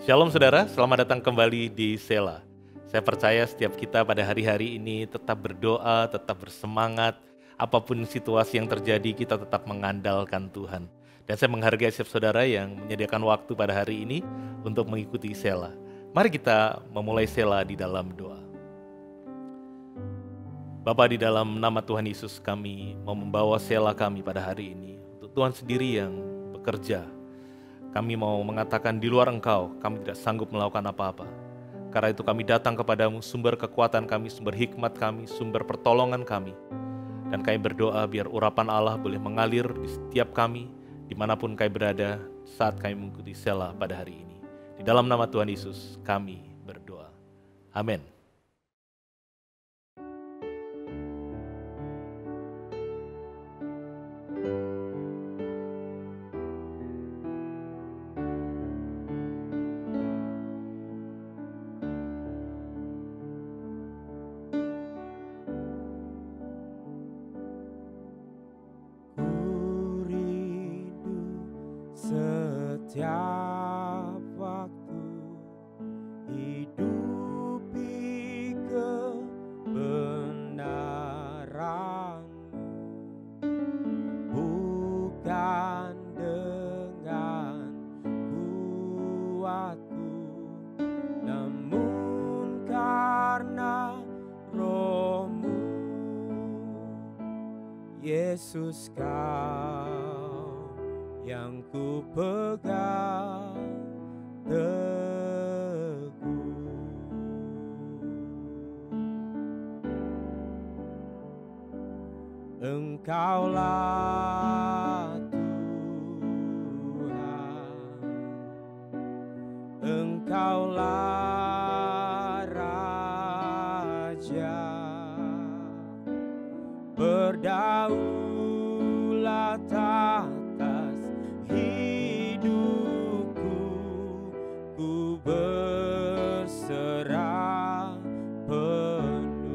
Shalom saudara, selamat datang kembali di Sela. Saya percaya setiap kita pada hari-hari ini tetap berdoa, tetap bersemangat. Apapun situasi yang terjadi, kita tetap mengandalkan Tuhan. Dan saya menghargai setiap saudara yang menyediakan waktu pada hari ini untuk mengikuti Sela. Mari kita memulai Sela di dalam doa. Bapa, di dalam nama Tuhan Yesus kami mau membawa Sela kami pada hari ini. Untuk Tuhan sendiri yang bekerja. Kami mau mengatakan di luar Engkau, kami tidak sanggup melakukan apa-apa. Karena itu kami datang kepadamu, sumber kekuatan kami, sumber hikmat kami, sumber pertolongan kami. Dan kami berdoa biar urapan Allah boleh mengalir di setiap kami, dimanapun kami berada saat kami mengikuti Sela pada hari ini. Di dalam nama Tuhan Yesus kami berdoa. Amin. Setiap waktu hidupi kebenaran-Mu, bukan dengan kuatku, namun karena Roh-Mu. Yesus, Kau yang ku pegang teguh. Engkaulah Tuhan, Engkaulah Raja, berdaulat atas hidupku, ku berserah penuh.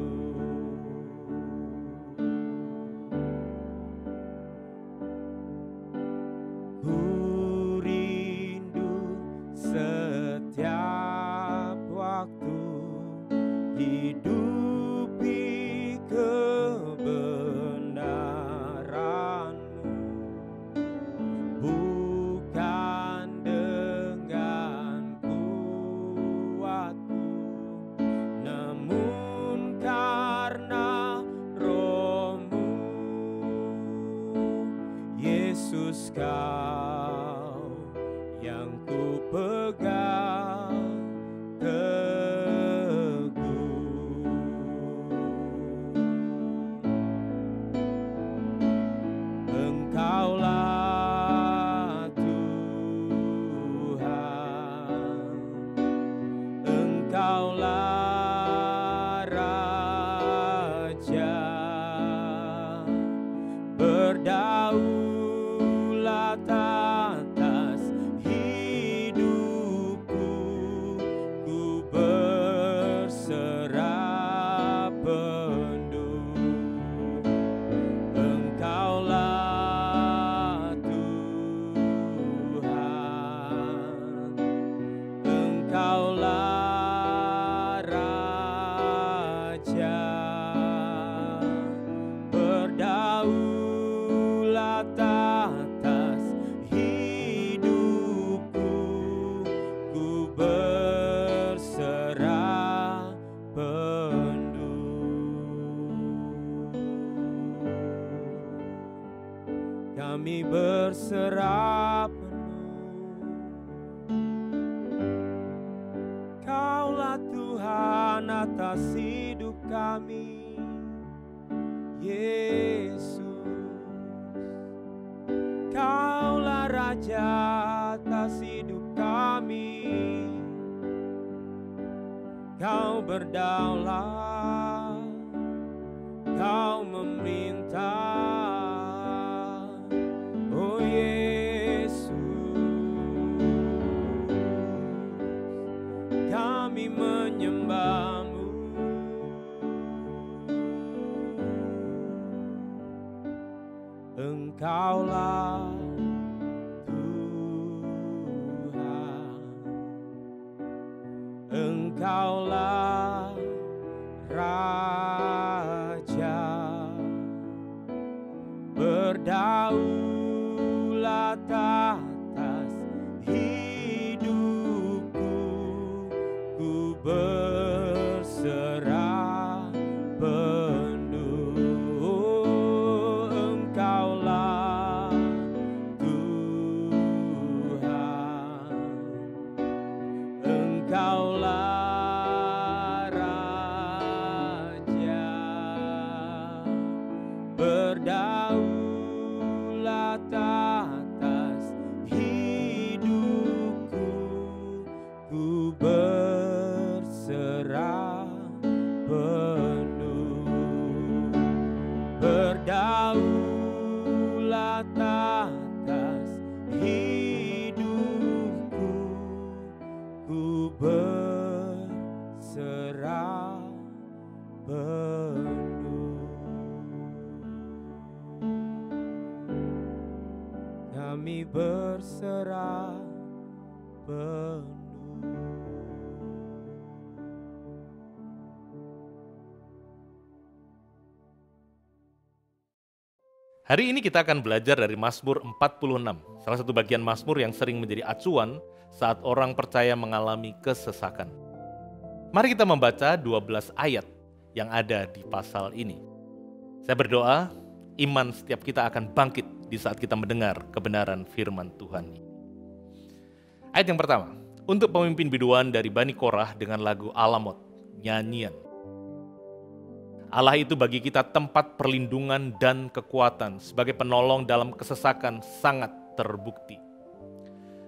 Ku rindu setiap waktu hidupi kebenaran-Mu, bukan dengan kuatku, namun karena Roh-Mu. Yesus, Kau yang ku pegang teguh. Engkaulah Tuhan, Engkaulah Raja, berdaulat atas hidupku, ku berserah penuh. Engkaulah Tuhan, Engkaulah Raja, berdaulat atas hidupku, ku berserah penuh. Kami berserah penuh. Kaulah Tuhan atas hidup kami, Yesus. Kaulah Raja atas hidup kami. Kau berdaulat, Kau memerintah, oh Yesus. Kami menyembah-Mu. Engkaulah Tuhan, Engkaulah Raja, berdaulat atas hidupku, ku berserah penuh. Engkaulah Tuhan, Engkaulah Raja, berdaulat atas hidupku, ku berserah penuh. Berdaulat atas hidupku, ku berserah penuh. Kami berserah penuh. Hari ini kita akan belajar dari Mazmur 46, salah satu bagian Mazmur yang sering menjadi acuan saat orang percaya mengalami kesesakan. Mari kita membaca 12 ayat yang ada di pasal ini. Saya berdoa, iman setiap kita akan bangkit di saat kita mendengar kebenaran firman Tuhan. Ayat yang pertama, untuk pemimpin biduan dari Bani Korah dengan lagu Alamot, nyanyian. Allah itu bagi kita tempat perlindungan dan kekuatan, sebagai penolong dalam kesesakan sangat terbukti.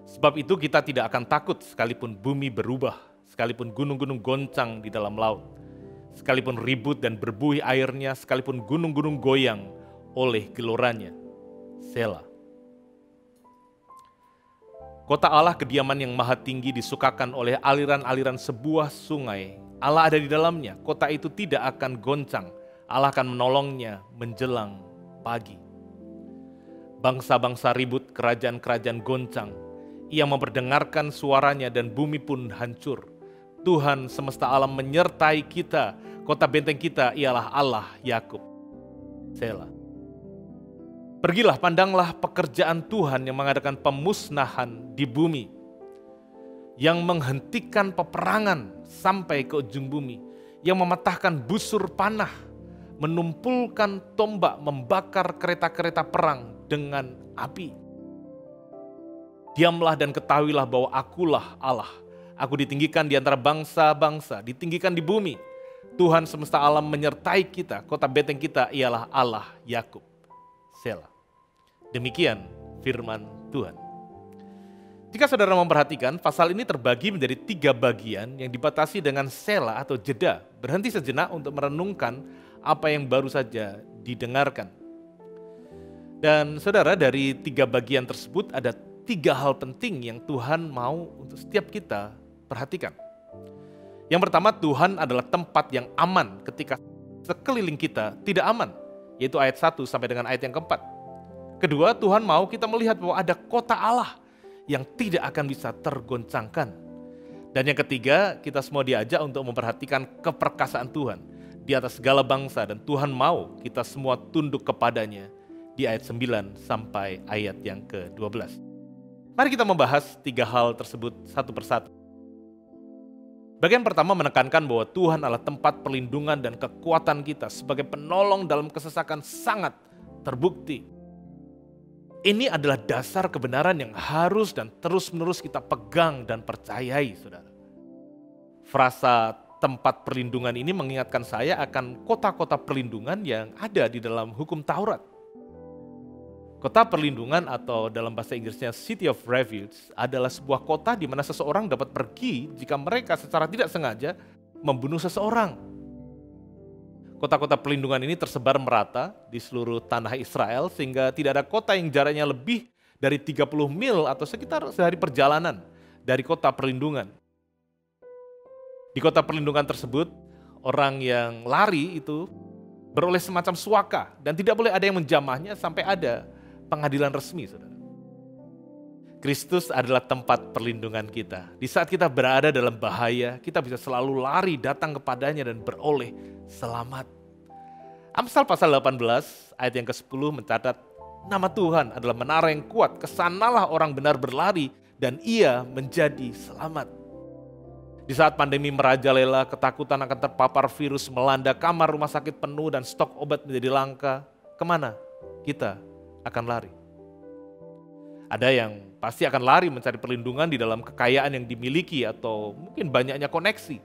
Sebab itu kita tidak akan takut sekalipun bumi berubah, sekalipun gunung-gunung goncang di dalam laut, sekalipun ribut dan berbuih airnya, sekalipun gunung-gunung goyang oleh geloranya. Selah. Kota Allah, kediaman yang maha tinggi, disukakan oleh aliran-aliran sebuah sungai. Allah ada di dalamnya, kota itu tidak akan goncang. Allah akan menolongnya menjelang pagi. Bangsa-bangsa ribut, kerajaan-kerajaan goncang. Ia memperdengarkan suaranya dan bumi pun hancur. Tuhan semesta alam menyertai kita, kota benteng kita ialah Allah Yakub. Selah. Pergilah, pandanglah pekerjaan Tuhan yang mengadakan pemusnahan di bumi, yang menghentikan peperangan sampai ke ujung bumi, yang mematahkan busur panah, menumpulkan tombak, membakar kereta-kereta perang dengan api. Diamlah dan ketahuilah bahwa akulah Allah. Aku ditinggikan di antara bangsa-bangsa, ditinggikan di bumi. Tuhan semesta alam menyertai kita, kota benteng kita ialah Allah Yakub. Selah. Demikian firman Tuhan. Jika saudara memperhatikan, pasal ini terbagi menjadi 3 bagian yang dibatasi dengan selah atau jeda, berhenti sejenak untuk merenungkan apa yang baru saja didengarkan. Dan saudara, dari 3 bagian tersebut ada 3 hal penting yang Tuhan mau untuk setiap kita perhatikan. Yang pertama, Tuhan adalah tempat yang aman ketika sekeliling kita tidak aman, yaitu ayat 1 sampai dengan ayat yang keempat. Kedua, Tuhan mau kita melihat bahwa ada kota Allah yang tidak akan bisa tergoncangkan. Dan yang ketiga, kita semua diajak untuk memperhatikan keperkasaan Tuhan di atas segala bangsa, dan Tuhan mau kita semua tunduk kepadanya di ayat 9 sampai ayat yang ke-12. Mari kita membahas 3 hal tersebut satu persatu. Bagian pertama menekankan bahwa Tuhan adalah tempat perlindungan dan kekuatan kita sebagai penolong dalam kesesakan sangat terbukti. Ini adalah dasar kebenaran yang harus dan terus-menerus kita pegang dan percayai, saudara. Frasa tempat perlindungan ini mengingatkan saya akan kota-kota perlindungan yang ada di dalam hukum Taurat. Kota perlindungan atau dalam bahasa Inggrisnya City of Refuge adalah sebuah kota di mana seseorang dapat pergi jika mereka secara tidak sengaja membunuh seseorang. Kota-kota perlindungan ini tersebar merata di seluruh tanah Israel sehingga tidak ada kota yang jaraknya lebih dari 30 mil atau sekitar sehari perjalanan dari kota perlindungan. Di kota perlindungan tersebut, orang yang lari itu beroleh semacam suaka dan tidak boleh ada yang menjamahnya sampai ada pengadilan resmi, saudara. Kristus adalah tempat perlindungan kita. Di saat kita berada dalam bahaya, kita bisa selalu lari datang kepadanya dan beroleh selamat. Amsal pasal 18 ayat yang ke-10 mencatat, nama Tuhan adalah menara yang kuat, kesanalah orang benar berlari dan ia menjadi selamat. Di saat pandemi merajalela, ketakutan akan terpapar virus melanda, kamar rumah sakit penuh dan stok obat menjadi langka, kemana kita akan lari? Ada yang pasti akan lari mencari perlindungan di dalam kekayaan yang dimiliki atau mungkin banyaknya koneksi.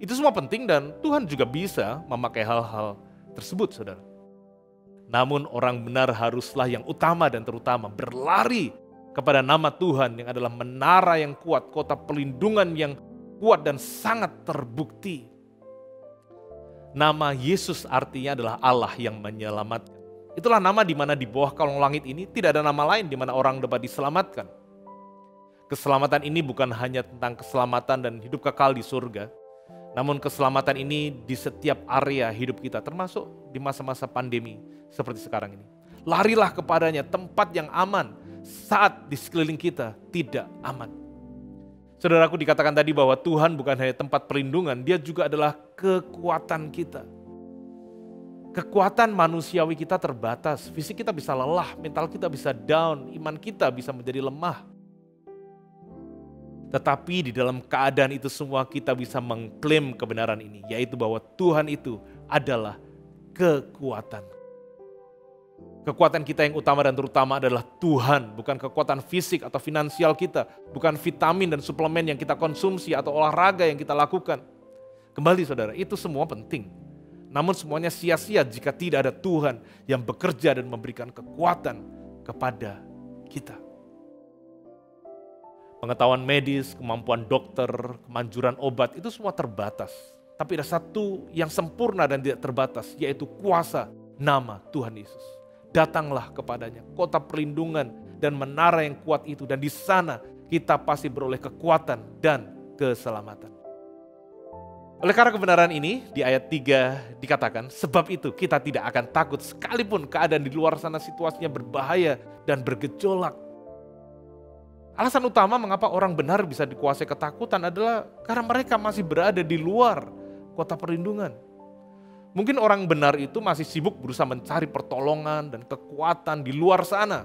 Itu semua penting dan Tuhan juga bisa memakai hal-hal tersebut, saudara. Namun orang benar haruslah yang utama dan terutama berlari kepada nama Tuhan yang adalah menara yang kuat, kota perlindungan yang kuat dan sangat terbukti. Nama Yesus artinya adalah Allah yang menyelamatkan. Itulah nama di mana di bawah kolong langit ini tidak ada nama lain di mana orang dapat diselamatkan. Keselamatan ini bukan hanya tentang keselamatan dan hidup kekal di surga, namun keselamatan ini di setiap area hidup kita, termasuk di masa-masa pandemi seperti sekarang ini. Larilah kepadanya, tempat yang aman saat di sekeliling kita tidak aman. Saudaraku, dikatakan tadi bahwa Tuhan bukan hanya tempat perlindungan, Dia juga adalah kekuatan kita. Kekuatan manusiawi kita terbatas, fisik kita bisa lelah, mental kita bisa down, iman kita bisa menjadi lemah. Tetapi di dalam keadaan itu semua kita bisa mengklaim kebenaran ini, yaitu bahwa Tuhan itu adalah kekuatan. Kekuatan kita yang utama dan terutama adalah Tuhan, bukan kekuatan fisik atau finansial kita, bukan vitamin dan suplemen yang kita konsumsi atau olahraga yang kita lakukan. Kembali saudara, itu semua penting. Namun semuanya sia-sia jika tidak ada Tuhan yang bekerja dan memberikan kekuatan kepada kita. Pengetahuan medis, kemampuan dokter, kemanjuran obat itu semua terbatas. Tapi ada satu yang sempurna dan tidak terbatas, yaitu kuasa nama Tuhan Yesus. Datanglah kepadanya, kota perlindungan dan menara yang kuat itu. Dan di sana kita pasti beroleh kekuatan dan keselamatan. Oleh karena kebenaran ini, di ayat 3 dikatakan, sebab itu kita tidak akan takut sekalipun keadaan di luar sana situasinya berbahaya dan bergejolak. Alasan utama mengapa orang benar bisa dikuasai ketakutan adalah karena mereka masih berada di luar kota perlindungan. Mungkin orang benar itu masih sibuk berusaha mencari pertolongan dan kekuatan di luar sana,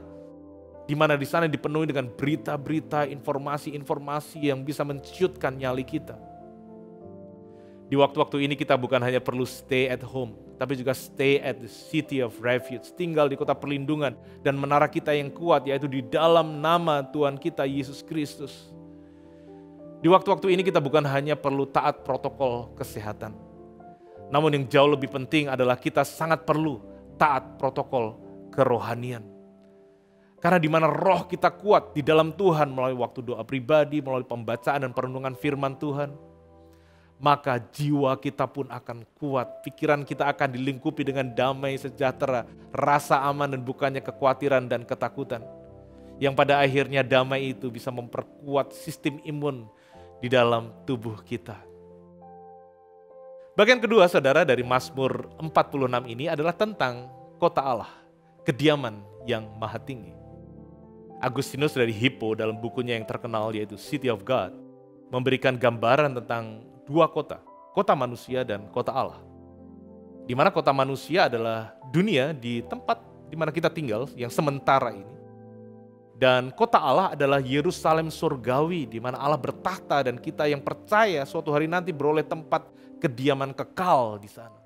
di mana di sana dipenuhi dengan berita-berita, informasi-informasi yang bisa menciutkan nyali kita. Di waktu-waktu ini kita bukan hanya perlu stay at home, tapi juga stay at the city of refuge, tinggal di kota perlindungan dan menara kita yang kuat, yaitu di dalam nama Tuhan kita Yesus Kristus. Di waktu-waktu ini kita bukan hanya perlu taat protokol kesehatan, namun yang jauh lebih penting adalah kita sangat perlu taat protokol kerohanian. Karena di mana roh kita kuat di dalam Tuhan melalui waktu doa pribadi, melalui pembacaan dan perenungan firman Tuhan, maka jiwa kita pun akan kuat, pikiran kita akan dilingkupi dengan damai sejahtera, rasa aman dan bukannya kekhawatiran dan ketakutan. Yang pada akhirnya damai itu bisa memperkuat sistem imun di dalam tubuh kita. Bagian kedua saudara dari Mazmur 46 ini adalah tentang kota Allah, kediaman yang maha tinggi. Agustinus dari Hippo dalam bukunya yang terkenal yaitu City of God memberikan gambaran tentang dua kota, kota manusia dan kota Allah. Di mana kota manusia adalah dunia di tempat di mana kita tinggal yang sementara ini. Dan kota Allah adalah Yerusalem surgawi di mana Allah bertahta dan kita yang percaya suatu hari nanti beroleh tempat kediaman kekal di sana.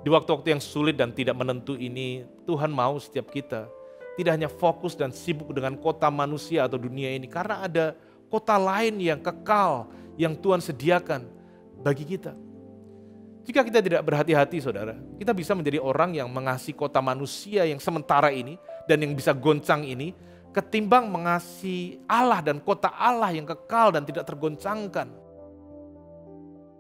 Di waktu-waktu yang sulit dan tidak menentu ini, Tuhan mau setiap kita tidak hanya fokus dan sibuk dengan kota manusia atau dunia ini, karena ada kota lain yang kekal yang Tuhan sediakan bagi kita. Jika kita tidak berhati-hati saudara, kita bisa menjadi orang yang mengasihi kota manusia yang sementara ini dan yang bisa goncang ini, ketimbang mengasihi Allah dan kota Allah yang kekal dan tidak tergoncangkan.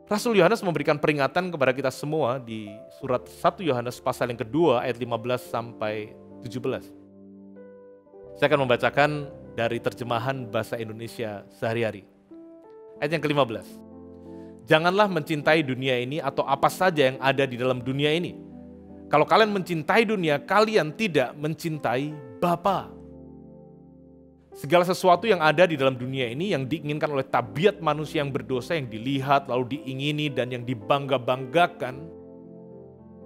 Rasul Yohanes memberikan peringatan kepada kita semua di surat 1 Yohanes pasal yang kedua ayat 15 sampai 17. Saya akan membacakan dari terjemahan bahasa Indonesia sehari-hari. Ayat yang ke-15. Janganlah mencintai dunia ini atau apa saja yang ada di dalam dunia ini. Kalau kalian mencintai dunia, kalian tidak mencintai Bapa. Segala sesuatu yang ada di dalam dunia ini yang diinginkan oleh tabiat manusia yang berdosa, yang dilihat lalu diingini dan yang dibangga-banggakan,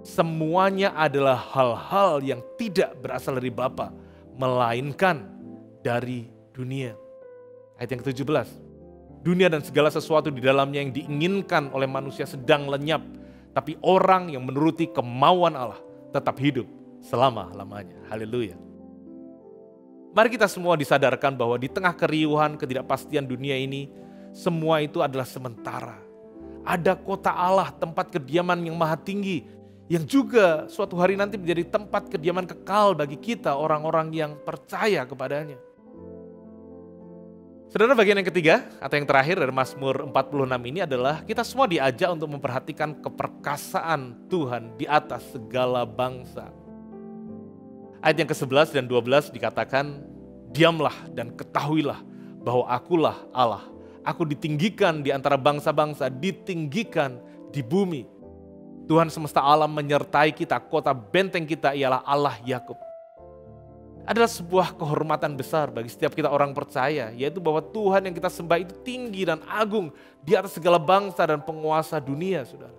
semuanya adalah hal-hal yang tidak berasal dari Bapa, melainkan dari dunia. Ayat yang ke-17. Dunia dan segala sesuatu di dalamnya yang diinginkan oleh manusia sedang lenyap, tapi orang yang menuruti kemauan Allah tetap hidup selama-lamanya. Haleluya. Mari kita semua disadarkan bahwa di tengah keriuhan, ketidakpastian dunia ini, semua itu adalah sementara. Ada kota Allah, tempat kediaman yang maha tinggi, yang juga suatu hari nanti menjadi tempat kediaman kekal bagi kita, orang-orang yang percaya kepadanya. Saudara, bagian yang ketiga atau yang terakhir dari Mazmur 46 ini adalah kita semua diajak untuk memperhatikan keperkasaan Tuhan di atas segala bangsa. Ayat yang ke-11 dan 12 dikatakan, diamlah dan ketahuilah bahwa akulah Allah. Aku ditinggikan di antara bangsa-bangsa, ditinggikan di bumi. Tuhan semesta alam menyertai kita, kota benteng kita ialah Allah Yakub. Adalah sebuah kehormatan besar bagi setiap kita orang percaya, yaitu bahwa Tuhan yang kita sembah itu tinggi dan agung di atas segala bangsa dan penguasa dunia, saudara.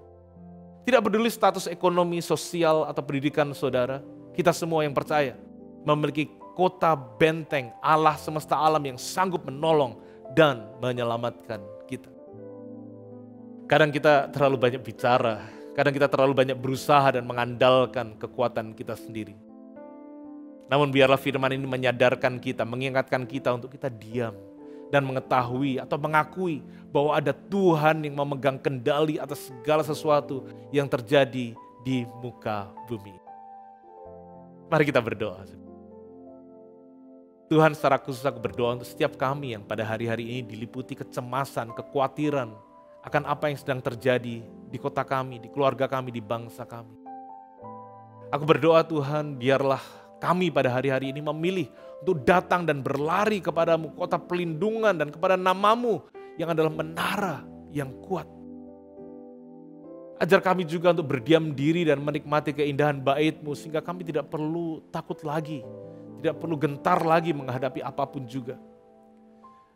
Tidak peduli status ekonomi, sosial, atau pendidikan saudara, kita semua yang percaya memiliki kota benteng Allah semesta alam yang sanggup menolong dan menyelamatkan kita. Kadang kita terlalu banyak bicara, kadang kita terlalu banyak berusaha dan mengandalkan kekuatan kita sendiri. Namun biarlah firman ini menyadarkan kita, mengingatkan kita untuk kita diam dan mengetahui atau mengakui bahwa ada Tuhan yang memegang kendali atas segala sesuatu yang terjadi di muka bumi. Mari kita berdoa. Tuhan, secara khusus aku berdoa untuk setiap kami yang pada hari-hari ini diliputi kecemasan, kekhawatiran akan apa yang sedang terjadi di kota kami, di keluarga kami, di bangsa kami. Aku berdoa Tuhan, biarlah kami pada hari-hari ini memilih untuk datang dan berlari kepadamu, kota pelindungan dan kepada nama-Mu yang adalah menara yang kuat. Ajar kami juga untuk berdiam diri dan menikmati keindahan bait-Mu sehingga kami tidak perlu takut lagi, tidak perlu gentar lagi menghadapi apapun juga.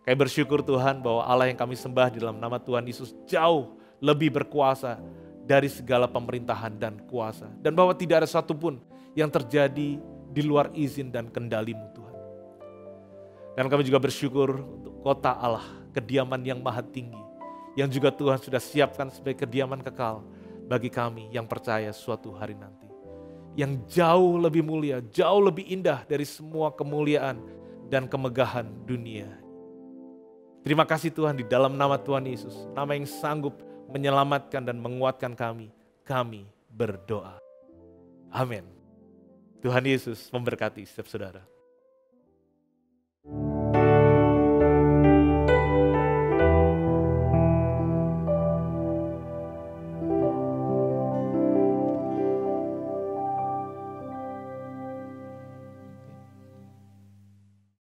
Kami bersyukur Tuhan bahwa Allah yang kami sembah di dalam nama Tuhan Yesus jauh lebih berkuasa dari segala pemerintahan dan kuasa. Dan bahwa tidak ada satupun yang terjadi di luar izin dan kendali-Mu Tuhan. Dan kami juga bersyukur untuk kota Allah, kediaman yang maha tinggi, yang juga Tuhan sudah siapkan sebagai kediaman kekal bagi kami yang percaya suatu hari nanti. Yang jauh lebih mulia, jauh lebih indah dari semua kemuliaan dan kemegahan dunia. Terima kasih Tuhan di dalam nama Tuhan Yesus, nama yang sanggup menyelamatkan dan menguatkan kami berdoa. Amin. Tuhan Yesus memberkati setiap saudara.